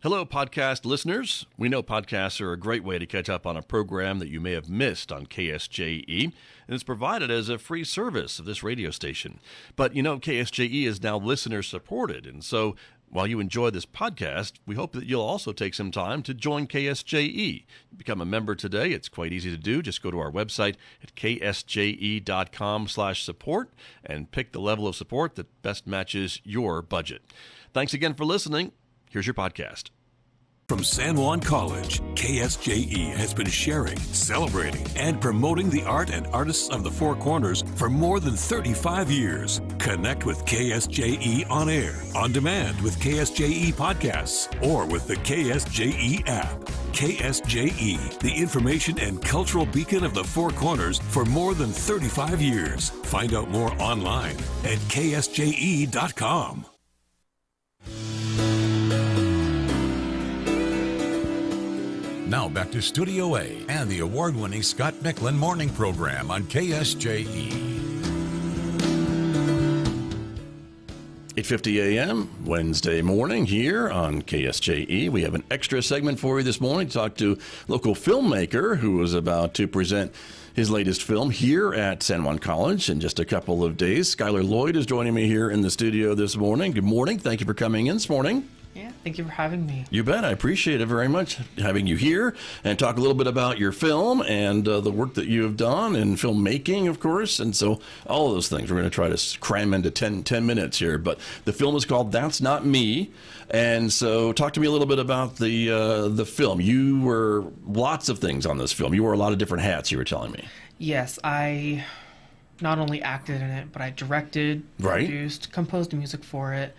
Hello, podcast listeners. We know podcasts are a great way to catch up on a program that you may have missed on KSJE, and it's provided as a free service of this radio station. But you know, KSJE is now listener-supported, and so while you enjoy this podcast, we hope that you'll also take some time to join KSJE. Become a member today. It's quite easy to do. Just go to our website at ksje.com/support and pick the level of support that best matches your budget. Thanks again for listening. Here's your podcast. From San Juan College, KSJE has been sharing, celebrating, and promoting the art and artists of the Four Corners for more than 35 years. Connect with KSJE on air, on demand with KSJE podcasts, or with the KSJE app. KSJE, the information and cultural beacon of the Four Corners for more than 35 years. Find out more online at ksje.com. Now back to Studio A and the award-winning Scott Michlin morning program on KSJE. 8:50 a.m. Wednesday morning here on KSJE. We have an extra segment for you this morning to talk to local filmmaker who is about to present his latest film here at San Juan College in just a couple of days. Skyler Loyd is joining me here in the studio this morning. Good morning. Thank you for coming in this morning. Yeah, thank you for having me. You bet. I appreciate it very much having you here and talk a little bit about your film and the work that you have done in filmmaking, of course. And so all of those things we're going to try to cram into 10 minutes here. But the film is called That's Not Me. And so talk to me a little bit about the film. You were lots of things on this film. You wore a lot of different hats, you were telling me. Yes, I not only acted in it, but I directed, produced, composed music for it.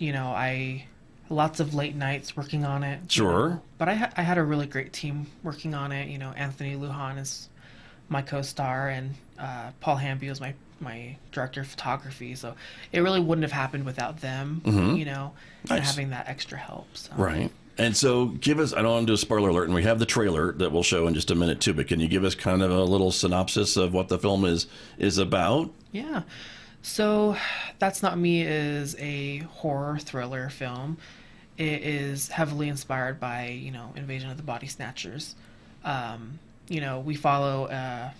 I lots of late nights working on it. Sure. But I had a really great team working on it. Anthony Lujan is my co-star, and Paul Hamby was my director of photography. So it really wouldn't have happened without them, Nice. and having that extra help. So. Right. And so give us, I don't want to do a spoiler alert, and we have the trailer that we'll show in just a minute too, but can you give us kind of a little synopsis of what the film is about? Yeah. So, That's Not Me is a horror thriller film. It is heavily inspired by, Invasion of the Body Snatchers. We follow a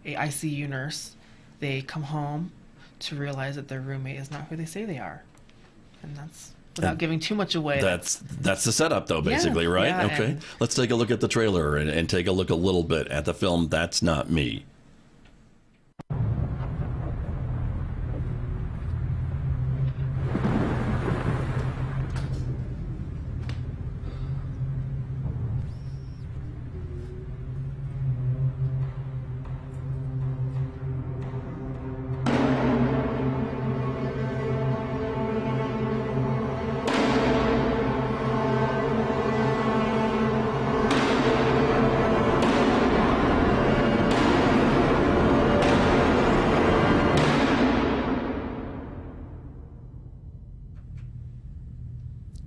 ICU nurse. They come home to realize that their roommate is not who they say they are. And that's, without giving too much away. That's the setup, though, basically, right? Yeah, okay. Let's take a look at the trailer and take a look a little bit at the film That's Not Me.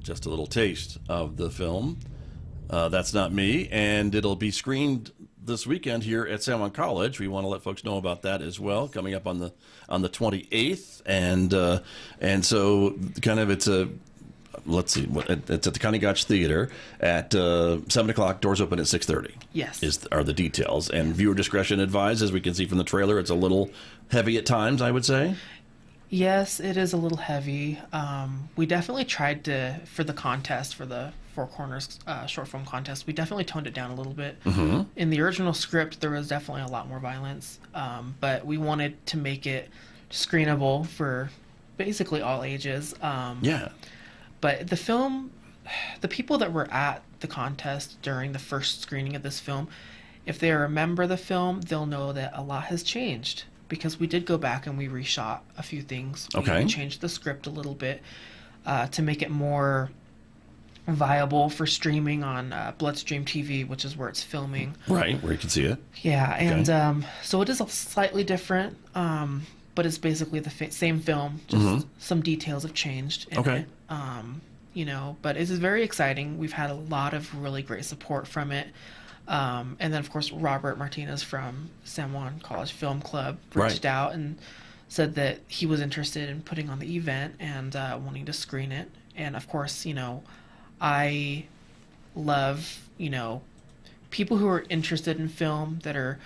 Just a little taste of the film. That's Not Me, and it'll be screened this weekend here at San Juan College. We want to let folks know about that as well, coming up on the 28th, and so kind of it's a. Let's see. It's at the Connie Gotsch Theater at 7 o'clock. Doors open at 6:30. Yes. Are the details, and viewer discretion advised. As we can see from the trailer, it's a little heavy at times, I would say. Yes, it is a little heavy. We definitely tried for the contest, for the Four Corners short film contest, we definitely toned it down a little bit. Mm-hmm. In the original script, there was definitely a lot more violence, but we wanted to make it screenable for basically all ages. But the film, the people that were at the contest during the first screening of this film, if they remember the film, they'll know that a lot has changed. Because we did go back and we reshot a few things. Okay. We changed the script a little bit to make it more viable for streaming on Bloodstream TV, which is where it's filming. Right, where you can see it. Yeah, and so it is slightly different, but it's basically the same film. Just some details have changed in it. But it is very exciting. We've had a lot of really great support from it. And then, of course, Robert Martinez from San Juan College Film Club reached out and said that he was interested in putting on the event and wanting to screen it. And, of course, I love, people who are interested in film, that are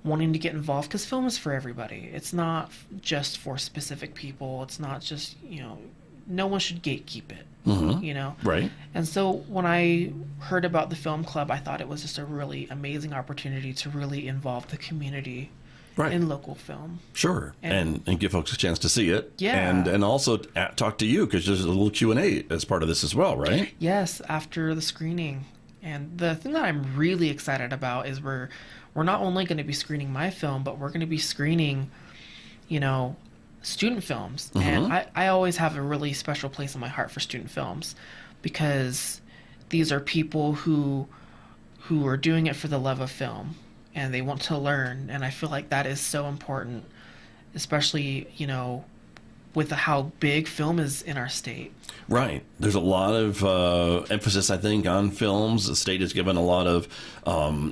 wanting to get involved, because film is for everybody. It's not just for specific people. It's not just, no one should gatekeep it, Right. And so when I heard about the film club, I thought it was just a really amazing opportunity to really involve the community in local film. Sure. And give folks a chance to see it. Yeah. And also talk to you, because there's a little Q&A as part of this as well, right? Yes, after the screening. And the thing that I'm really excited about is we're not only going to be screening my film, but we're going to be screening, student films. And I always have a really special place in my heart for student films, because these are people who are doing it for the love of film, and they want to learn. And I feel like that is so important, especially, with how big film is in our state. Right. There's a lot of emphasis, I think, on films. The state has given a lot of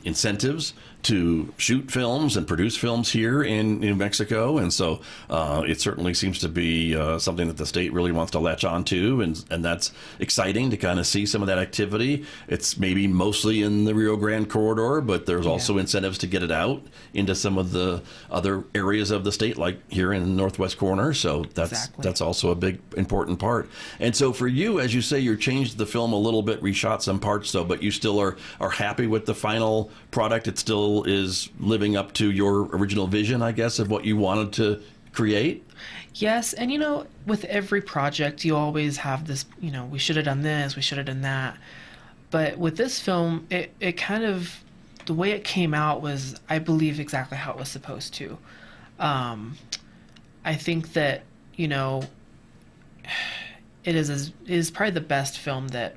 incentives to shoot films and produce films here in New Mexico. And so it certainly seems to be something that the state really wants to latch on to. And that's exciting to kind of see some of that activity. It's maybe mostly in the Rio Grande corridor, but there's also incentives to get it out into some of the other areas of the state, like here in the northwest corner. So that's also a big, important part. And so for you, as you say, you changed the film a little bit, reshot some parts, though, but you still are happy with the final product. It still is living up to your original vision, I guess, of what you wanted to create? Yes, and with every project, you always have this, we should have done this, we should have done that. But with this film, it kind of, the way it came out was, I believe, exactly how it was supposed to. I think that, it is probably the best film that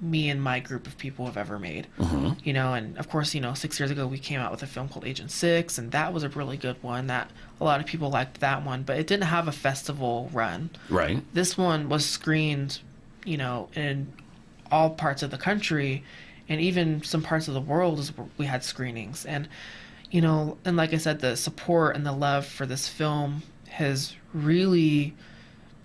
me and my group of people have ever made. And of course, 6 years ago we came out with a film called Agent 6, and that was a really good one. That a lot of people liked that one, but it didn't have a festival run. Right. This one was screened, in all parts of the country, and even some parts of the world is where we had screenings. And and like I said, the support and the love for this film has really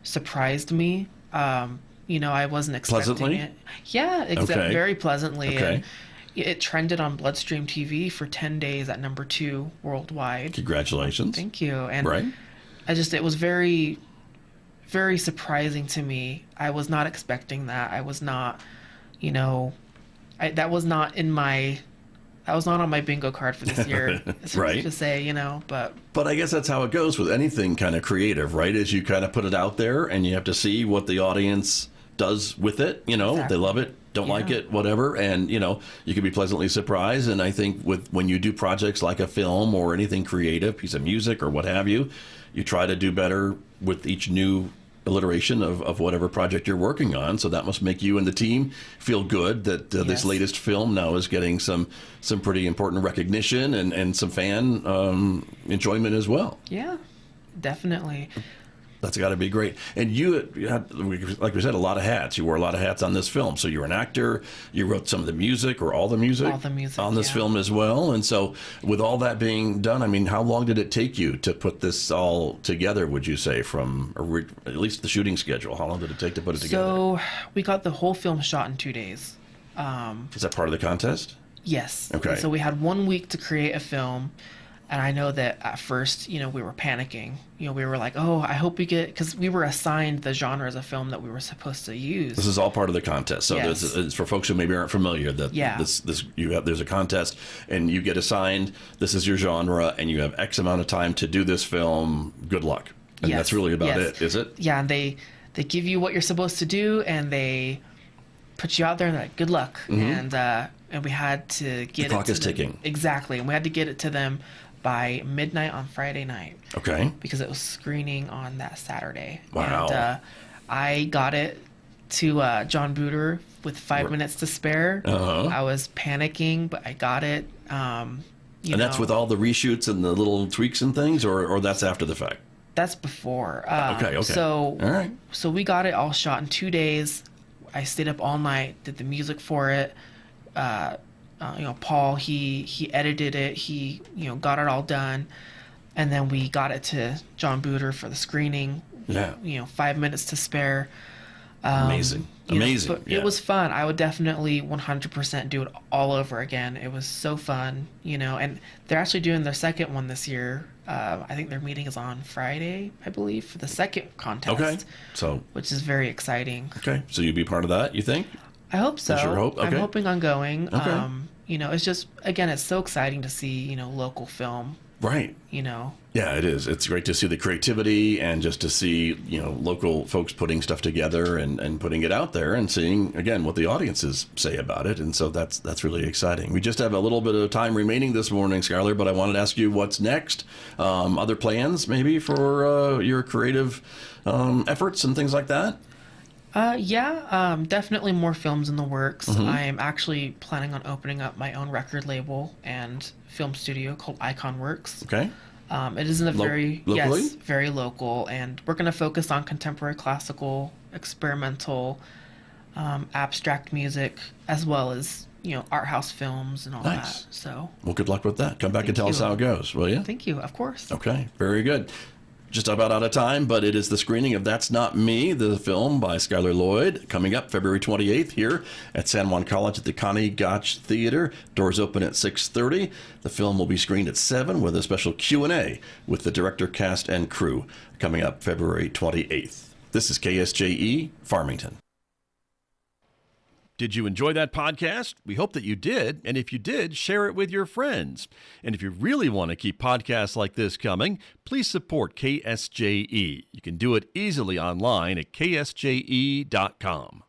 surprised me. I wasn't expecting Pleasantly? it. Yeah, very pleasantly. Okay. And it trended on Bloodstream TV for 10 days at number 2 worldwide. Congratulations. Thank you. And it was very, very surprising to me. I was not expecting that. I was not, that was not on my bingo card for this year. Right. To say, but I guess that's how it goes with anything kind of creative, right? Is you kind of put it out there and you have to see what the audience does with it. Exactly. They love it, don't like it, whatever. And, you can be pleasantly surprised. And I think when you do projects like a film or anything creative, piece of music or what have you, you try to do better with each new iteration of whatever project you're working on. So that must make you and the team feel good that this latest film now is getting some pretty important recognition and some fan enjoyment as well. Yeah, definitely. That's got to be great. And you had, like we said, a lot of hats. You wore a lot of hats on this film. So you were an actor. You wrote some of the music or all the music on this film as well. And so with all that being done, I mean, how long did it take you to put this all together, would you say, from at least the shooting schedule? How long did it take to put it together? So we got the whole film shot in 2 days. Is that part of the contest? Yes. Okay. So we had 1 week to create a film. And I know that at first, we were panicking. We were like, oh, I hope we get, because we were assigned the genres of film that we were supposed to use. This is all part of the contest. So it's for folks who maybe aren't familiar that there's a contest and you get assigned, this is your genre, and you have X amount of time to do this film. Good luck. And that's really about it, is it? Yeah, and they give you what you're supposed to do, and they put you out there and they're like, good luck. And we had to get the clock is ticking. Exactly. And we had to get it to them by midnight on Friday night. Okay. Because it was screening on that Saturday. Wow. And I got it to John Booter with 5 minutes to spare. I was panicking, but I got it. And that's with all the reshoots and the little tweaks and things, or that's after the fact? That's before. Okay. So, all right. So we got it all shot in 2 days. I stayed up all night, did the music for it. Paul, he edited it. He, got it all done. And then we got it to John Booter for the screening. Yeah. 5 minutes to spare. Amazing. Amazing. But it was fun. I would definitely 100% do it all over again. It was so fun, and they're actually doing their second one this year. I think their meeting is on Friday, I believe, for the second contest. Okay. Which is very exciting. Okay. So you'd be part of that, you think? I hope so. That's your hope? Okay. I'm hoping on going. Okay. It's just, again, it's so exciting to see, local film. Right. Yeah, it is. It's great to see the creativity and just to see, local folks putting stuff together and putting it out there and seeing, again, what the audiences say about it. And so that's really exciting. We just have a little bit of time remaining this morning, Skyler, but I wanted to ask you what's next. Other plans maybe for your creative efforts and things like that? Definitely more films in the works. I am actually planning on opening up my own record label and film studio called Icon Works. Okay. It is in a Locally? very local, and we're going to focus on contemporary classical, experimental, abstract music, as well as, art house films and all that. So, well, good luck with that. Come back and tell us how it goes, will you? Thank you, of course. Okay, very good. Just about out of time, but it is the screening of That's Not Me, the film by Skyler Loyd, coming up February 28th here at San Juan College at the Connie Gotsch Theater. Doors open at 6:30. The film will be screened at 7 with a special Q&A with the director, cast, and crew coming up February 28th. This is KSJE, Farmington. Did you enjoy that podcast? We hope that you did. And if you did, share it with your friends. And if you really want to keep podcasts like this coming, please support KSJE. You can do it easily online at ksje.com.